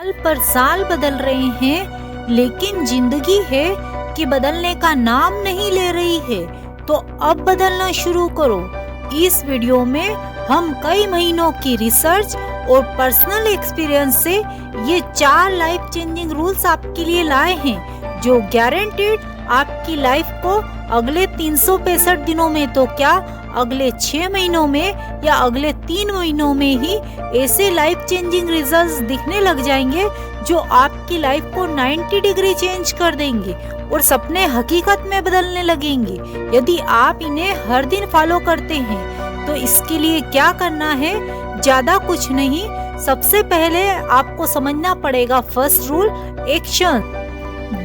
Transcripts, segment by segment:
साल पर साल बदल रहे हैं, लेकिन जिंदगी है कि बदलने का नाम नहीं ले रही है। तो अब बदलना शुरू करो। इस वीडियो में हम कई महीनों की रिसर्च और पर्सनल एक्सपीरियंस से ये 4 लाइफ चेंजिंग रूल्स आपके लिए लाए हैं, जो गारंटीड आपकी लाइफ को अगले 365 दिनों में तो क्या, अगले 6 महीनों में या अगले 3 महीनों में ही ऐसे लाइफ चेंजिंग रिजल्ट्स दिखने लग जाएंगे जो आपकी लाइफ को 90 डिग्री चेंज कर देंगे और सपने हकीकत में बदलने लगेंगे यदि आप इन्हें हर दिन फॉलो करते हैं। तो इसके लिए क्या करना है? ज्यादा कुछ नहीं, सबसे पहले आपको समझना पड़ेगा फर्स्ट रूल, एक्शन।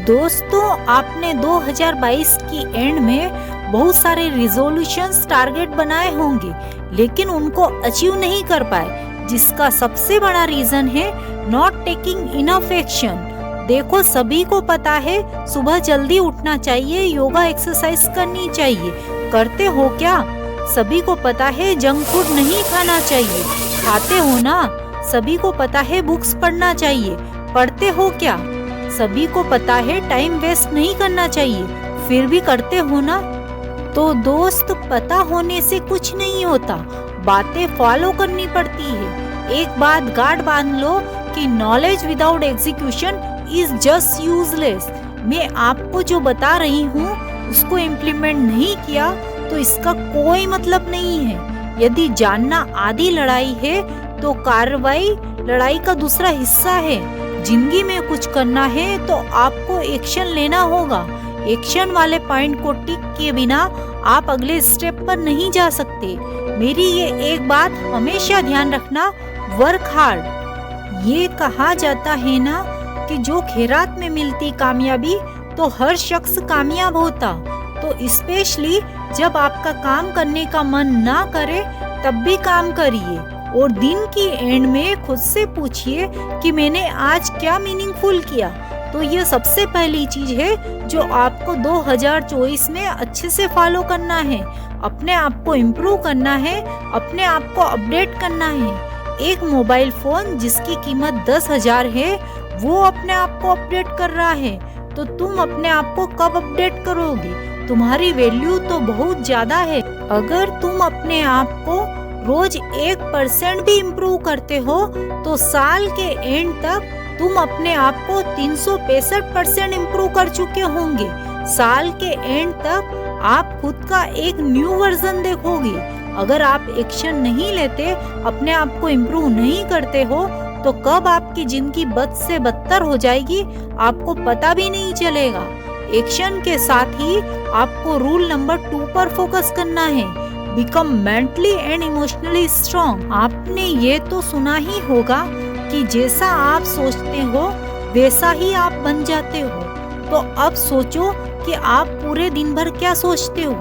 दोस्तों, आपने 2022 की एंड में बहुत सारे रिजोल्यूशंस टारगेट बनाए होंगे, लेकिन उनको अचीव नहीं कर पाए, जिसका सबसे बड़ा रीजन है नॉट टेकिंग इनफ एक्शन। देखो, सभी को पता है सुबह जल्दी उठना चाहिए, योगा एक्सरसाइज करनी चाहिए, करते हो क्या? सभी को पता है जंक फूड नहीं खाना चाहिए, खाते हो ना? सभी को पता है बुक्स पढ़ना चाहिए, पढ़ते हो क्या? सभी को पता है टाइम वेस्ट नहीं करना चाहिए, फिर भी करते हो ना? तो दोस्त, पता होने से कुछ नहीं होता, बातें फॉलो करनी पड़ती है। एक बात गांठ बांध लो कि knowledge without execution is just useless. मैं आपको जो बता रही हूँ उसको इम्प्लीमेंट नहीं किया तो इसका कोई मतलब नहीं है। यदि जानना आधी लड़ाई है तो कार्रवाई लड़ाई का दूसरा हिस्सा है। जिंदगी में कुछ करना है तो आपको एक्शन लेना होगा। एक्शन वाले पॉइंट को टिक किए बिना आप अगले स्टेप पर नहीं जा सकते। मेरी ये एक बात हमेशा ध्यान रखना, वर्क हार्ड। ये कहा जाता है ना कि जो खैरात में मिलती कामयाबी तो हर शख्स कामयाब होता। तो स्पेशली जब आपका काम करने का मन ना करे तब भी काम करिए और दिन की एंड में खुद से पूछिए कि मैंने आज क्या मीनिंगफुल किया। तो ये सबसे पहली चीज है जो आपको 2024 में अच्छे से फॉलो करना है। अपने आप को इम्प्रूव करना है, अपने आप को अपडेट करना है। एक मोबाइल फोन जिसकी कीमत 10,000 है वो अपने आप को अपडेट कर रहा है, तो तुम अपने आप को कब अपडेट करोगे? तुम्हारी वैल्यू तो बहुत ज्यादा है। अगर तुम अपने आप को रोज 1% भी इम्प्रूव करते हो तो साल के एंड तक तुम अपने आप को 365% इम्प्रूव कर चुके होंगे। साल के एंड तक आप खुद का एक न्यू वर्जन देखोगे। अगर आप एक्शन नहीं लेते, अपने आप को इम्प्रूव नहीं करते हो, तो कब आपकी जिंदगी बद से बदतर हो जाएगी आपको पता भी नहीं चलेगा। एक्शन के साथ ही आपको रूल नंबर 2 पर फोकस करना है, become mentally and emotionally strong. आपने ये तो सुना ही होगा कि जैसा आप सोचते हो वैसा ही आप बन जाते हो। तो अब सोचो कि आप पूरे दिन भर क्या सोचते हो।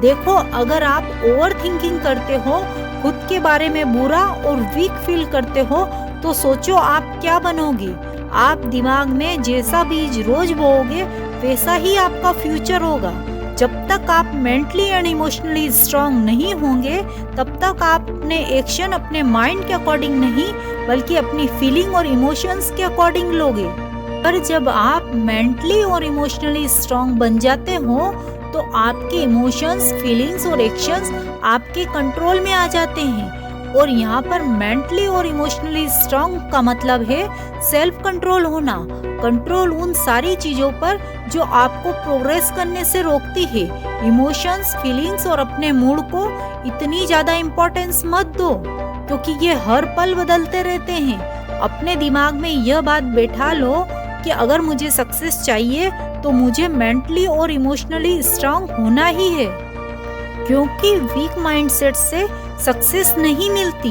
देखो, अगर आप ओवर थिंकिंग करते हो, खुद के बारे में बुरा और वीक फील करते हो, तो सोचो आप क्या बनोगे। आप दिमाग में जैसा बीज रोज बोओगे वैसा ही आपका फ्यूचर होगा। जब तक आप मेंटली एंड इमोशनली स्ट्रांग नहीं होंगे तब तक आप अपने एक्शन अपने माइंड के अकॉर्डिंग नहीं बल्कि अपनी फीलिंग और इमोशंस के अकॉर्डिंग लोगे। पर जब आप मेंटली और इमोशनली स्ट्रांग बन जाते हो तो आपके इमोशंस, फीलिंग्स और एक्शंस आपके कंट्रोल में आ जाते हैं। और यहाँ पर मेंटली और इमोशनली स्ट्रांग का मतलब है सेल्फ कंट्रोल होना। कंट्रोल उन सारी चीजों पर जो आपको प्रोग्रेस करने से रोकती है। इमोशंस, फीलिंग्स और अपने मूड को इतनी ज्यादा इम्पोर्टेंस मत दो, क्योंकि ये हर पल बदलते रहते हैं। अपने दिमाग में यह बात बैठा लो कि अगर मुझे सक्सेस चाहिए तो मुझे मेंटली और इमोशनली स्ट्रांग होना ही है, क्योंकि वीक माइंडसेट से सक्सेस नहीं मिलती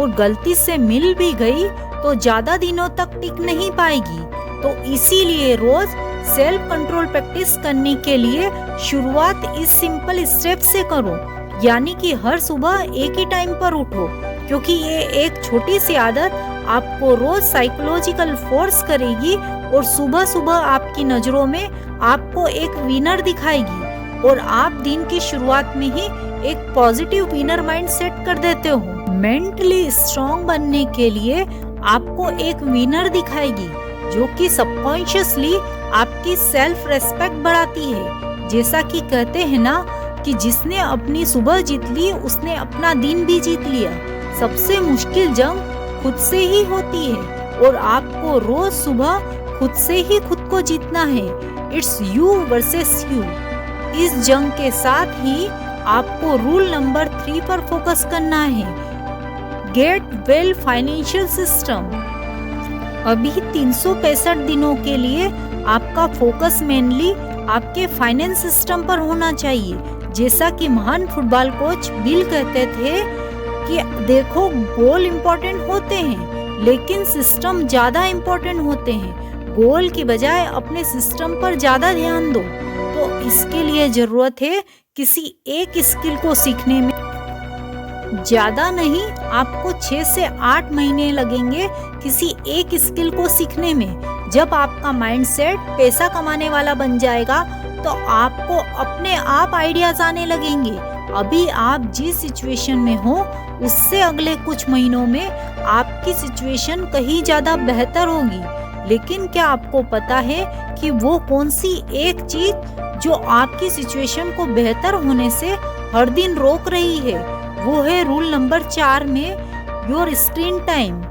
और गलती से मिल भी गई तो ज्यादा दिनों तक टिक नहीं पाएगी। तो इसीलिए रोज सेल्फ कंट्रोल प्रैक्टिस करने के लिए शुरुआत इस सिंपल स्टेप से करो, यानी कि हर सुबह एक ही टाइम पर उठो, क्योंकि ये एक छोटी सी आदत आपको रोज साइकोलॉजिकल फोर्स करेगी और सुबह सुबह आपकी नजरों में आपको एक विनर दिखाएगी और आप दिन की शुरुआत में ही एक पॉजिटिव विनर माइंड सेट कर देते हो। मेंटली स्ट्रॉन्ग बनने के लिए आपको एक विनर दिखाएगी जो कि सबकॉन्शियसली आपकी सेल्फ रेस्पेक्ट बढ़ाती है। जैसा कि कहते हैं ना कि जिसने अपनी सुबह जीत ली उसने अपना दिन भी जीत लिया। सबसे मुश्किल जंग खुद से ही होती है और आपको रोज सुबह खुद से ही खुद को जीतना है। It's you versus you. इस जंग के साथ ही आपको रूल नंबर 3 पर फोकस करना है, गेट वेल फाइनेंशियल सिस्टम। अभी 365 दिनों के लिए आपका फोकस मेनली आपके फाइनेंस सिस्टम पर होना चाहिए। जैसा कि महान फुटबॉल कोच बिल कहते थे कि देखो गोल इम्पोर्टेंट होते हैं लेकिन सिस्टम ज्यादा इम्पोर्टेंट होते हैं। गोल की बजाय अपने सिस्टम पर ज्यादा ध्यान दो। तो इसके लिए जरूरत है किसी एक स्किल को सीखने में ज्यादा नहीं, आपको 6 से 8 महीने लगेंगे किसी एक स्किल को सीखने में। जब आपका माइंडसेट पैसा कमाने वाला बन जाएगा तो आपको अपने आप आइडियाज आने लगेंगे। अभी आप जिस सिचुएशन में हो उससे अगले कुछ महीनों में आपकी सिचुएशन कहीं ज्यादा बेहतर होगी। लेकिन क्या आपको पता है कि वो कौन सी एक चीज जो आपकी सिचुएशन को बेहतर होने से हर दिन रोक रही है? वो है रूल नंबर 4 में योर स्क्रीन टाइम।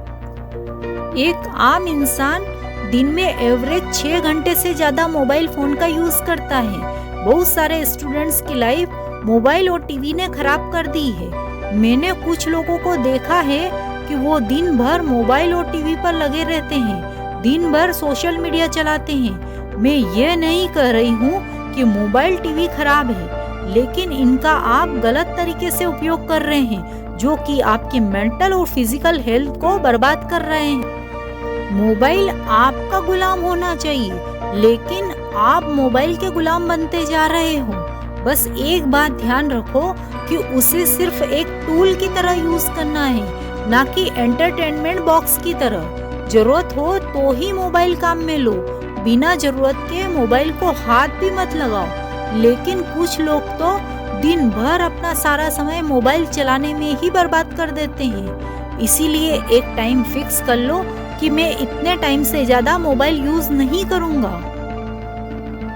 एक आम इंसान दिन में एवरेज 6 घंटे से ज्यादा मोबाइल फोन का यूज करता है। बहुत सारे स्टूडेंट्स की लाइफ मोबाइल और टीवी ने खराब कर दी है। मैंने कुछ लोगों को देखा है कि वो दिन भर मोबाइल और टीवी पर लगे रहते हैं, दिन भर सोशल मीडिया चलाते हैं। मैं ये नहीं कह रही हूँ कि मोबाइल टीवी खराब है, लेकिन इनका आप गलत तरीके से उपयोग कर रहे हैं जो कि आपकी मेंटल और फिजिकल हेल्थ को बर्बाद कर रहे हैं। मोबाइल आपका गुलाम होना चाहिए लेकिन आप मोबाइल के गुलाम बनते जा रहे हो। बस एक बात ध्यान रखो कि उसे सिर्फ एक टूल की तरह यूज करना है, ना कि एंटरटेनमेंट बॉक्स की तरह। जरूरत हो तो ही मोबाइल काम में लो, बिना जरूरत के मोबाइल को हाथ भी मत लगाओ। लेकिन कुछ लोग तो दिन भर अपना सारा समय मोबाइल चलाने में ही बर्बाद कर देते हैं। इसीलिए एक टाइम फिक्स कर लो कि मैं इतने टाइम से ज्यादा मोबाइल यूज नहीं करूंगा।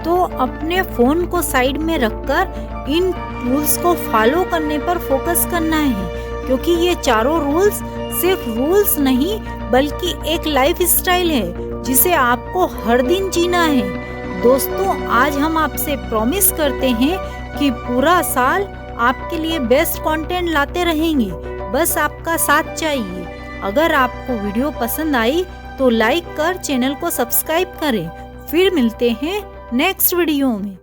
तो अपने फोन को साइड में रखकर इन रूल्स को फॉलो करने पर फोकस करना है, क्योंकि ये चारों रूल्स सिर्फ रूल्स नहीं बल्कि एक लाइफ स्टाइल है जिसे आपको हर दिन जीना है। दोस्तों, आज हम आपसे प्रॉमिस करते हैं कि पूरा साल आपके लिए बेस्ट कंटेंट लाते रहेंगे। बस आपका साथ चाहिए। अगर आपको वीडियो पसंद आई तो लाइक कर चैनल को सब्सक्राइब करें। फिर मिलते हैं नेक्स्ट वीडियो में।